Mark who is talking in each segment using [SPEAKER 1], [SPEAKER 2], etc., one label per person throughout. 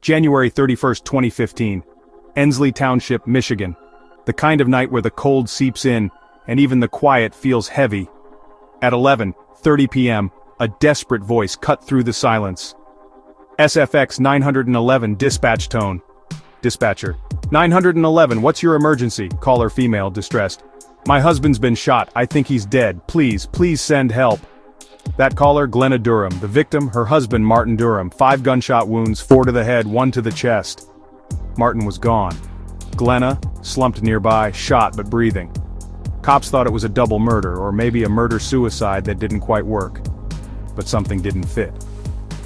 [SPEAKER 1] January 31st, 2015. Ensley Township, Michigan. The kind of night where the cold seeps in, and even the quiet feels heavy. At 11:30 p.m., a desperate voice cut through the silence. SFX 911 dispatch tone. Dispatcher. 911, what's your emergency? Caller female, distressed. My husband's been shot, I think he's dead, please send help. That caller, Glenna Duram. The victim, her husband Martin Duram. 5 gunshot wounds, 4 to the head, 1 to the chest. Martin was gone. Glenna, slumped nearby, shot but breathing. Cops thought it was a double murder, or maybe a murder-suicide that didn't quite work. But something didn't fit.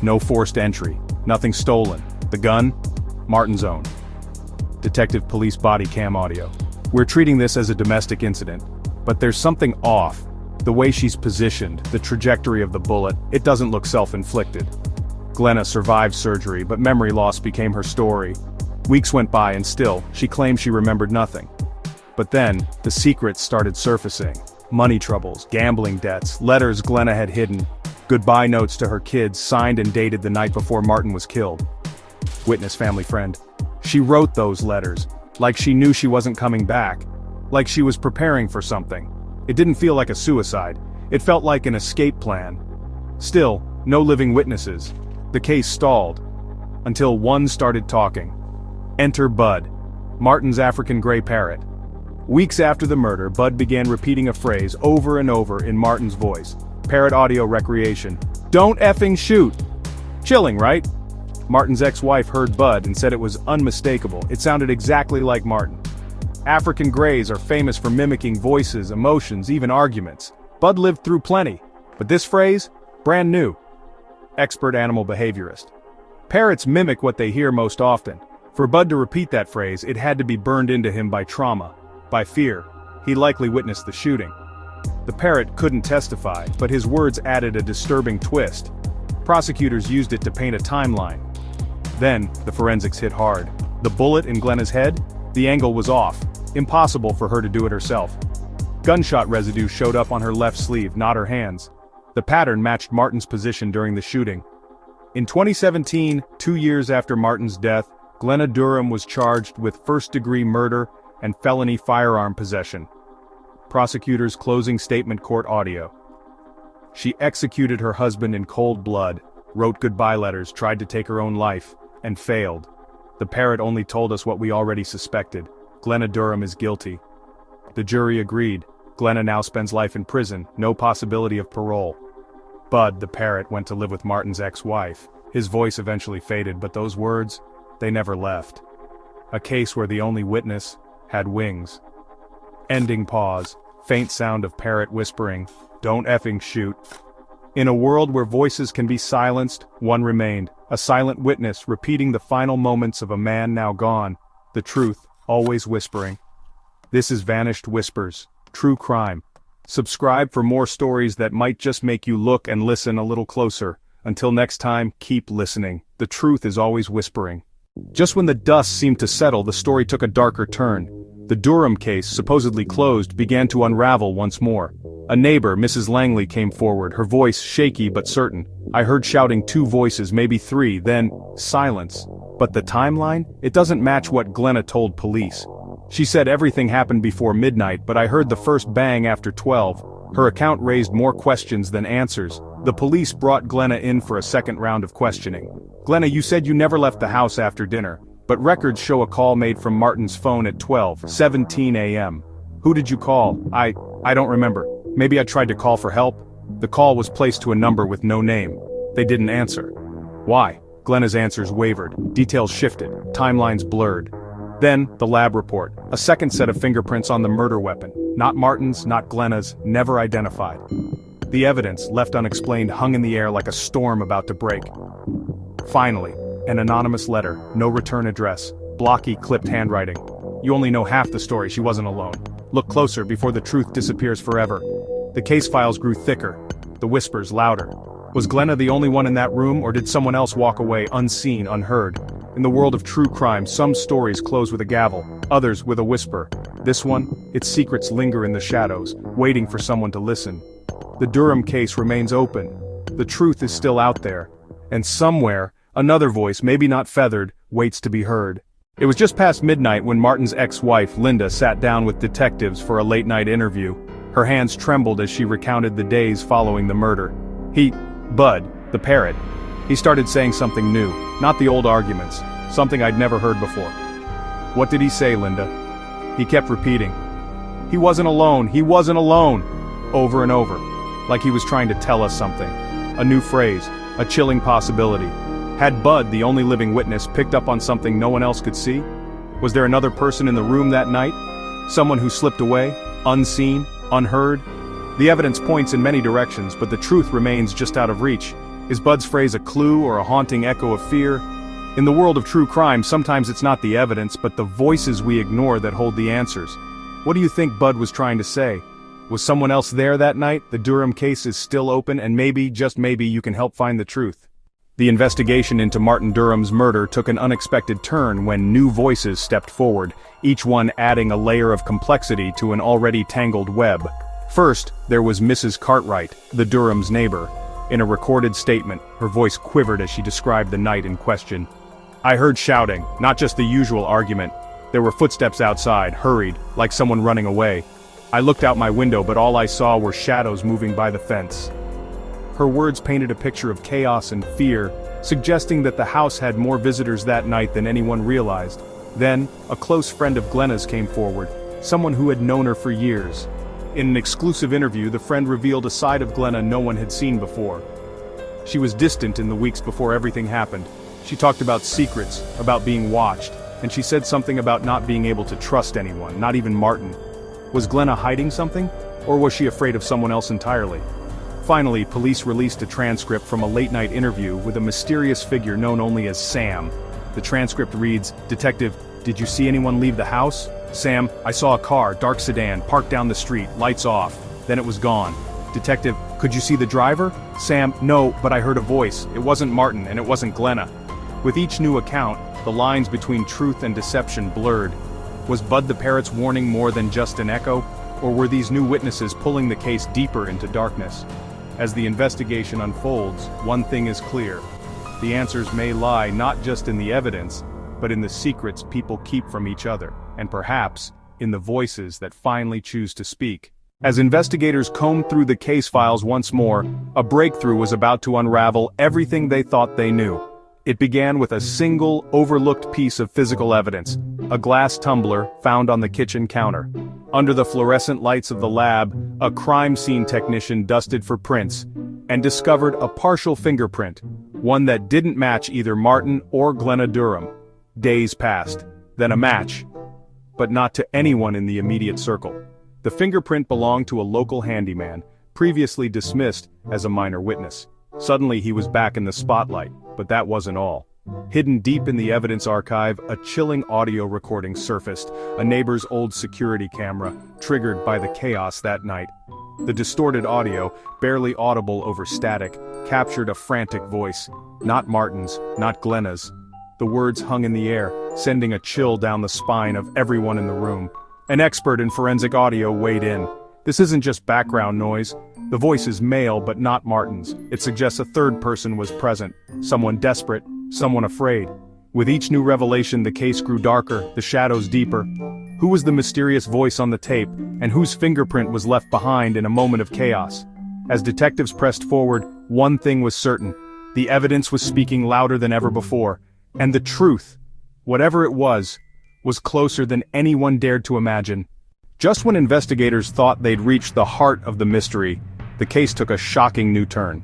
[SPEAKER 1] No forced entry, nothing stolen. The gun? Martin's own. Detective Police body cam audio. We're treating this as a domestic incident, but there's something off. The way she's positioned, the trajectory of the bullet, it doesn't look self-inflicted. Glenna survived surgery, but memory loss became her story. Weeks went by and still, she claimed she remembered nothing. But then, the secrets started surfacing. Money troubles, gambling debts, letters Glenna had hidden, goodbye notes to her kids signed and dated the night before Martin was killed. Witness family friend. She wrote those letters, like she knew she wasn't coming back, like she was preparing for something. It didn't feel like a suicide, it felt like an escape plan. Still, no living witnesses. The case stalled. Until one started talking. Enter Bud, Martin's African gray parrot. Weeks after the murder, Bud began repeating a phrase over and over in Martin's voice. Parrot audio recreation. Don't effing shoot. Chilling, right? Martin's ex-wife heard Bud and said it was unmistakable. It sounded exactly like Martin. African greys are famous for mimicking voices, emotions, even arguments. Bud lived through plenty. But this phrase? Brand new. Expert animal behaviorist. Parrots mimic what they hear most often. For Bud to repeat that phrase, it had to be burned into him by trauma, by fear. He likely witnessed the shooting. The parrot couldn't testify, but his words added a disturbing twist. Prosecutors used it to paint a timeline. Then, the forensics hit hard. The bullet in Glenna's head? The angle was off. Impossible for her to do it herself. Gunshot residue showed up on her left sleeve, not her hands. The pattern matched Martin's position during the shooting. In 2017, 2 years after Martin's death, Glenna Duram was charged with first-degree murder and felony firearm possession. Prosecutors' closing statement court audio. She executed her husband in cold blood, wrote goodbye letters, tried to take her own life, and failed. The parrot only told us what we already suspected. Glenna Duram is guilty. The jury agreed. Glenna now spends life in prison, no possibility of parole. Bud, the parrot, went to live with Martin's ex-wife. His voice eventually faded, but those words, they never left. A case where the only witness had wings. Ending pause, faint sound of parrot whispering, "Don't effing shoot." In a world where voices can be silenced, one remained, a silent witness repeating the final moments of a man now gone, the truth, always whispering. This is Vanished Whispers, True Crime. Subscribe for more stories that might just make you look and listen a little closer. Until next time, keep listening. The truth is always whispering. Just when the dust seemed to settle, the story took a darker turn. The Duram case, supposedly closed, began to unravel once more. A neighbor, Mrs. Langley, came forward, her voice shaky but certain. I heard shouting 2 voices, maybe 3, then silence. But the timeline? It doesn't match what Glenna told police. She said everything happened before midnight, but I heard the first bang after 12. Her account raised more questions than answers. The police brought Glenna in for a second round of questioning. Glenna, you said you never left the house after dinner, but records show a call made from Martin's phone at 12:17 a.m. Who did you call? I don't remember. Maybe I tried to call for help? The call was placed to a number with no name. They didn't answer. Why? Glenna's answers wavered. Details shifted. Timelines blurred. Then, the lab report. A second set of fingerprints on the murder weapon. Not Martin's, not Glenna's, never identified. The evidence, left unexplained, hung in the air like a storm about to break. Finally, an anonymous letter, no return address, blocky, clipped handwriting. You only know half the story, she wasn't alone. Look closer before the truth disappears forever. The case files grew thicker, the whispers louder. Was Glenna the only one in that room, or did someone else walk away unseen, unheard? In the world of true crime, some stories close with a gavel, others with a whisper. This one, its secrets linger in the shadows, waiting for someone to listen. The Duram case remains open. The truth is still out there. And somewhere, Another voice, maybe not feathered, waits to be heard. It was just past midnight when Martin's ex-wife, Linda, sat down with detectives for a late-night interview. Her hands trembled as she recounted the days following the murder. Bud, the parrot, he started saying something new, not the old arguments, something I'd never heard before. What did he say, Linda? He kept repeating. He wasn't alone, over and over, like he was trying to tell us something. A new phrase, a chilling possibility. Had Bud, the only living witness, picked up on something no one else could see? Was there another person in the room that night? Someone who slipped away, unseen, unheard? The evidence points in many directions, but the truth remains just out of reach. Is Bud's phrase a clue or a haunting echo of fear? In the world of true crime, sometimes it's not the evidence, but the voices we ignore that hold the answers. What do you think Bud was trying to say? Was someone else there that night? The Duram case is still open, and maybe, just maybe, you can help find the truth. The investigation into Martin Duram's murder took an unexpected turn when new voices stepped forward, each one adding a layer of complexity to an already tangled web. First, there was Mrs. Cartwright, the Duram's neighbor. In a recorded statement, her voice quivered as she described the night in question. I heard shouting, not just the usual argument. There were footsteps outside, hurried, like someone running away. I looked out my window, but all I saw were shadows moving by the fence. Her words painted a picture of chaos and fear, suggesting that the house had more visitors that night than anyone realized. Then, a close friend of Glenna's came forward, someone who had known her for years. In an exclusive interview, the friend revealed a side of Glenna no one had seen before. She was distant in the weeks before everything happened. She talked about secrets, about being watched, and she said something about not being able to trust anyone, not even Martin. Was Glenna hiding something? Or was she afraid of someone else entirely? Finally, police released a transcript from a late-night interview with a mysterious figure known only as Sam. The transcript reads, Detective, did you see anyone leave the house? Sam, I saw a car, dark sedan, parked down the street, lights off. Then it was gone. Detective, could you see the driver? Sam, no, but I heard a voice. It wasn't Martin, and it wasn't Glenna. With each new account, the lines between truth and deception blurred. Was Bud the Parrot's warning more than just an echo? Or were these new witnesses pulling the case deeper into darkness? As the investigation unfolds, one thing is clear. The answers may lie not just in the evidence, but in the secrets people keep from each other, and perhaps, in the voices that finally choose to speak. As investigators combed through the case files once more, a breakthrough was about to unravel everything they thought they knew. It began with a single, overlooked piece of physical evidence, a glass tumbler found on the kitchen counter. Under the fluorescent lights of the lab, a crime scene technician dusted for prints, and discovered a partial fingerprint, one that didn't match either Martin or Glenna Duram. Days passed, then a match, but not to anyone in the immediate circle. The fingerprint belonged to a local handyman, previously dismissed as a minor witness. Suddenly he was back in the spotlight, but that wasn't all. Hidden deep in the evidence archive, a chilling audio recording surfaced, a neighbor's old security camera, triggered by the chaos that night. The distorted audio, barely audible over static, captured a frantic voice. Not Martin's, not Glenna's. The words hung in the air, sending a chill down the spine of everyone in the room. An expert in forensic audio weighed in. This isn't just background noise. The voice is male but not Martin's. It suggests a third person was present. Someone desperate, someone afraid. With each new revelation, the case grew darker, the shadows deeper. Who was the mysterious voice on the tape, and whose fingerprint was left behind in a moment of chaos? As detectives pressed forward, one thing was certain. The evidence was speaking louder than ever before. And the truth, whatever it was closer than anyone dared to imagine. Just when investigators thought they'd reached the heart of the mystery, the case took a shocking new turn.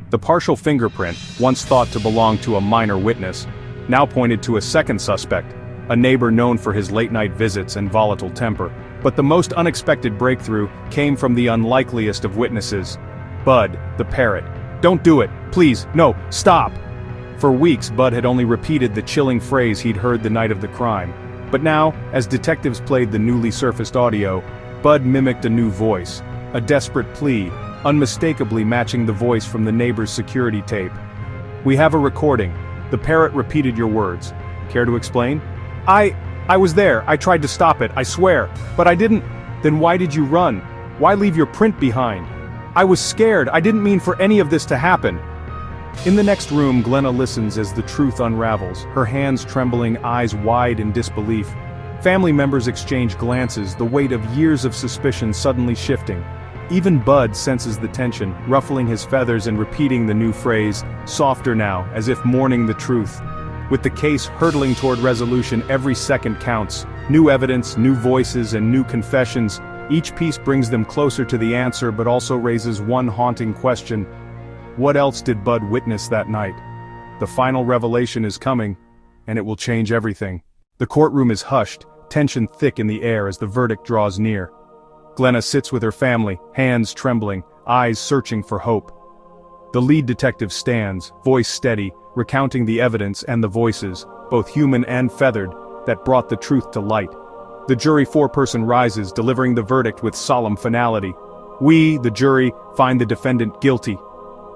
[SPEAKER 1] The partial fingerprint, once thought to belong to a minor witness, now pointed to a second suspect, a neighbor known for his late-night visits and volatile temper. But the most unexpected breakthrough came from the unlikeliest of witnesses, Bud, the parrot. Don't do it, please, no, stop! For weeks, Bud had only repeated the chilling phrase he'd heard the night of the crime. But now, as detectives played the newly surfaced audio, Bud mimicked a new voice, a desperate plea, unmistakably matching the voice from the neighbor's security tape. We have a recording. The parrot repeated your words. Care to explain? I was there. I tried to stop it, I swear. But I didn't. Then why did you run? Why leave your print behind? I was scared. I didn't mean for any of this to happen. In the next room, Glenna listens as the truth unravels, her hands trembling, eyes wide in disbelief. Family members exchange glances, the weight of years of suspicion suddenly shifting. Even Bud senses the tension, ruffling his feathers and repeating the new phrase, softer now, as if mourning the truth. With the case hurtling toward resolution, every second counts. New evidence, new voices, and new confessions. Each piece brings them closer to the answer but also raises one haunting question. What else did Bud witness that night? The final revelation is coming, and it will change everything. The courtroom is hushed, tension thick in the air as the verdict draws near. Glenna sits with her family, hands trembling, eyes searching for hope. The lead detective stands, voice steady, recounting the evidence and the voices, both human and feathered, that brought the truth to light. The jury foreperson rises, delivering the verdict with solemn finality. We, the jury, find the defendant guilty.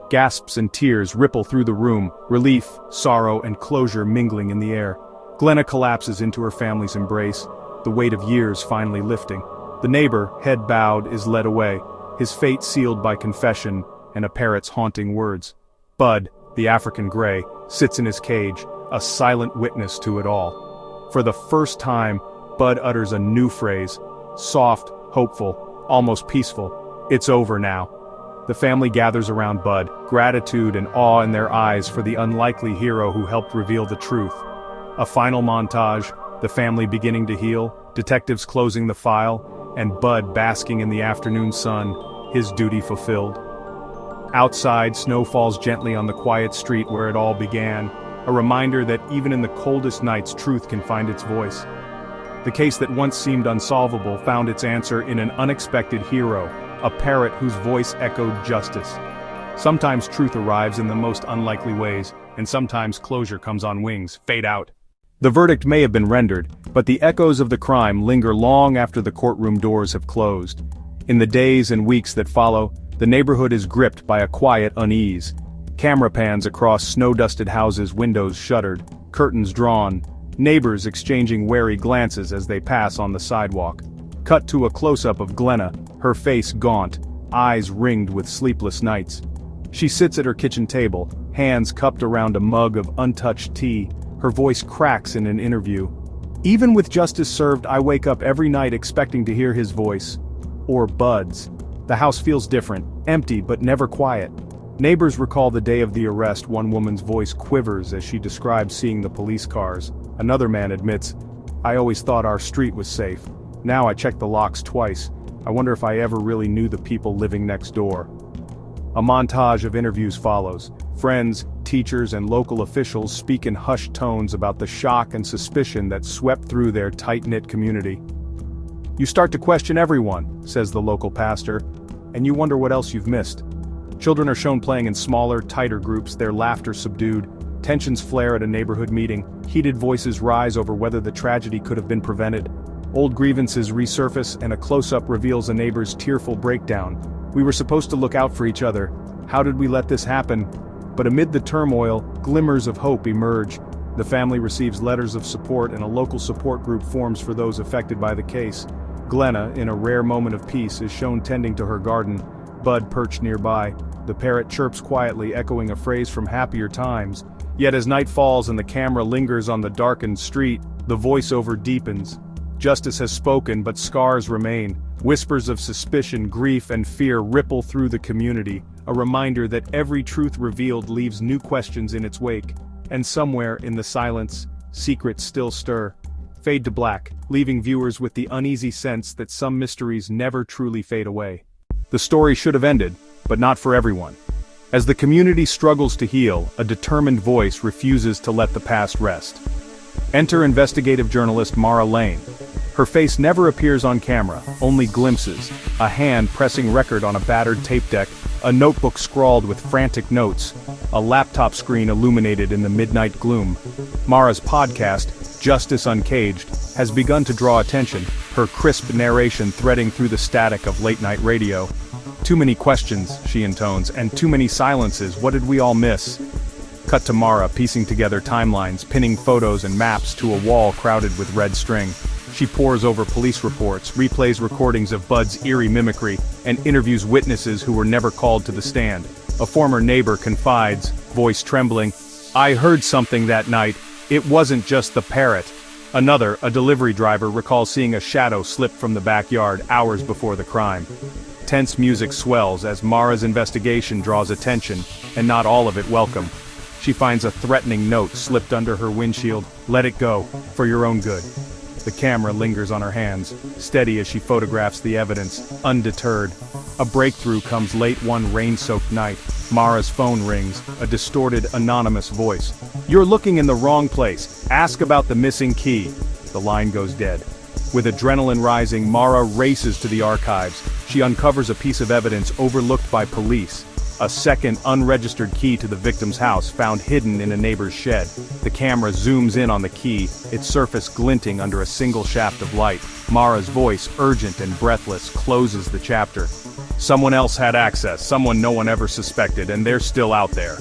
[SPEAKER 1] Gasps and tears ripple through the room, relief, sorrow, and closure mingling in the air. Glenna collapses into her family's embrace, the weight of years finally lifting. The neighbor, head bowed, is led away, his fate sealed by confession and a parrot's haunting words. Bud, the African gray, sits in his cage, a silent witness to it all. For the first time, Bud utters a new phrase, soft, hopeful, almost peaceful. It's over now. The family gathers around Bud, gratitude and awe in their eyes for the unlikely hero who helped reveal the truth. A final montage, the family beginning to heal, detectives closing the file, and Bud basking in the afternoon sun, his duty fulfilled. Outside, snow falls gently on the quiet street where it all began, a reminder that even in the coldest nights truth can find its voice. The case that once seemed unsolvable found its answer in an unexpected hero, a parrot whose voice echoed justice. Sometimes truth arrives in the most unlikely ways, and sometimes closure comes on wings, fade out. The verdict may have been rendered, but the echoes of the crime linger long after the courtroom doors have closed. In the days and weeks that follow, the neighborhood is gripped by a quiet unease. Camera pans across snow-dusted houses, windows shuttered, curtains drawn, neighbors exchanging wary glances as they pass on the sidewalk. Cut to a close-up of Glenna, her face gaunt, eyes ringed with sleepless nights. She sits at her kitchen table, hands cupped around a mug of untouched tea, her voice cracks in an interview. Even with justice served, I wake up every night expecting to hear his voice. Or Bud's. The house feels different, empty but never quiet. Neighbors recall the day of the arrest. One woman's voice quivers as she describes seeing the police cars. Another man admits, I always thought our street was safe. Now I check the locks twice. I wonder if I ever really knew the people living next door. A montage of interviews follows. Friends, teachers, and local officials speak in hushed tones about the shock and suspicion that swept through their tight-knit community. You start to question everyone, says the local pastor, and you wonder what else you've missed. Children are shown playing in smaller, tighter groups, their laughter subdued. Tensions flare at a neighborhood meeting. Heated voices rise over whether the tragedy could have been prevented. Old grievances resurface, and a close-up reveals a neighbor's tearful breakdown. We were supposed to look out for each other. How did we let this happen? But amid the turmoil, glimmers of hope emerge. The family receives letters of support, and a local support group forms for those affected by the case. Glenna, in a rare moment of peace, is shown tending to her garden. Bud perched nearby. The parrot chirps quietly, echoing a phrase from happier times. Yet as night falls and the camera lingers on the darkened street, the voiceover deepens. Justice has spoken, but scars remain. Whispers of suspicion, grief, and fear ripple through the community, a reminder that every truth revealed leaves new questions in its wake. And somewhere in the silence, secrets still stir. Fade to black, leaving viewers with the uneasy sense that some mysteries never truly fade away. The story should have ended, but not for everyone. As the community struggles to heal, a determined voice refuses to let the past rest. Enter investigative journalist Mara Lane. Her face never appears on camera, only glimpses, a hand pressing record on a battered tape deck, a notebook scrawled with frantic notes, a laptop screen illuminated in the midnight gloom. Mara's podcast, Justice Uncaged, has begun to draw attention, her crisp narration threading through the static of late-night radio. Too many questions, she intones, and too many silences. What did we all miss? Cut to Mara piecing together timelines, pinning photos and maps to a wall crowded with red string. She pores over police reports, replays recordings of Bud's eerie mimicry, and interviews witnesses who were never called to the stand. A former neighbor confides, voice trembling. "I heard something that night. It wasn't just the parrot." Another, a delivery driver, recalls seeing a shadow slip from the backyard hours before the crime. Tense music swells as Mara's investigation draws attention, and not all of it welcome. She finds a threatening note slipped under her windshield. "Let it go, for your own good." The camera lingers on her hands, steady as she photographs the evidence, undeterred. A breakthrough comes late one rain-soaked night. Mara's phone rings, a distorted, anonymous voice. "You're looking in the wrong place. Ask about the missing key." The line goes dead. With adrenaline rising, Mara races to the archives. She uncovers a piece of evidence overlooked by police. A second unregistered key to the victim's house found hidden in a neighbor's shed. The camera zooms in on the key, its surface glinting under a single shaft of light. Mara's voice, urgent and breathless, closes the chapter. "Someone else had access, someone no one ever suspected, and they're still out there."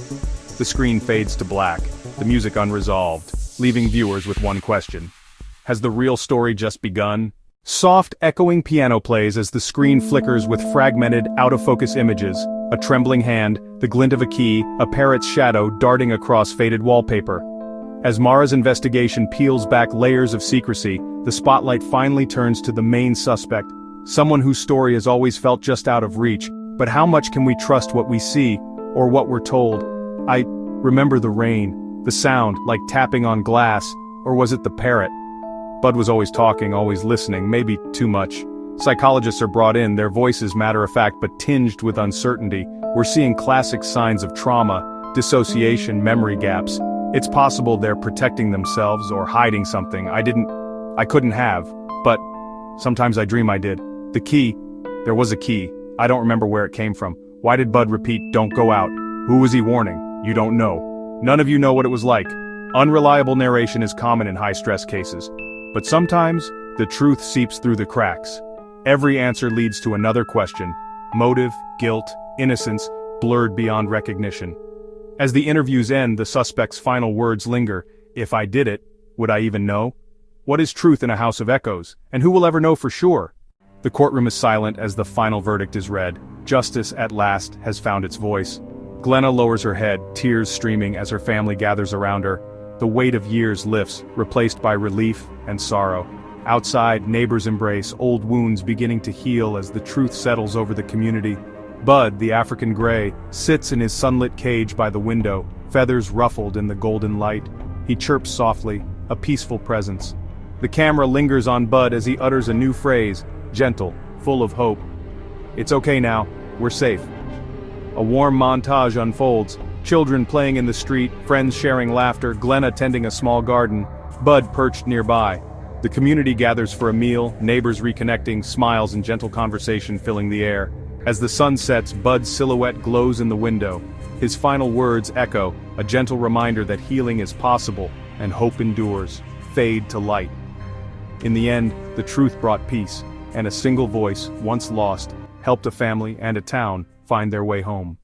[SPEAKER 1] The screen fades to black, the music unresolved, leaving viewers with one question. Has the real story just begun? Soft, echoing piano plays as the screen flickers with fragmented, out-of-focus images. A trembling hand, the glint of a key, a parrot's shadow darting across faded wallpaper. As Mara's investigation peels back layers of secrecy, the spotlight finally turns to the main suspect, someone whose story has always felt just out of reach. But how much can we trust what we see, or what we're told? I remember the rain, the sound, like tapping on glass, or was it the parrot? Bud was always talking, always listening, maybe too much. Psychologists are brought in, their voices matter-of-fact but tinged with uncertainty. We're seeing classic signs of trauma, dissociation, memory gaps. It's possible they're protecting themselves or hiding something I couldn't have, but sometimes I dream I did. The key. There was a key. I don't remember where it came from. Why did Bud repeat, "Don't go out"? Who was he warning? You don't know. None of you know what it was like. Unreliable narration is common in high-stress cases. But sometimes, the truth seeps through the cracks. Every answer leads to another question. Motive, guilt, innocence, blurred beyond recognition. As the interviews end, the suspect's final words linger. If I did it, would I even know? What is truth in a house of echoes? And who will ever know for sure? The courtroom is silent as the final verdict is read. Justice, at last, has found its voice. Glenna lowers her head, tears streaming as her family gathers around her. The weight of years lifts, replaced by relief and sorrow. Outside, neighbors embrace, old wounds beginning to heal as the truth settles over the community. Bud, the African gray, sits in his sunlit cage by the window, feathers ruffled in the golden light. He chirps softly, a peaceful presence. The camera lingers on Bud as he utters a new phrase, gentle, full of hope. "It's okay now, we're safe." A warm montage unfolds, children playing in the street, friends sharing laughter, Glenna tending a small garden, Bud perched nearby. The community gathers for a meal, neighbors reconnecting, smiles and gentle conversation filling the air. As the sun sets, Bud's silhouette glows in the window. His final words echo, a gentle reminder that healing is possible and hope endures, fade to light. In the end, the truth brought peace, and a single voice, once lost, helped a family and a town find their way home.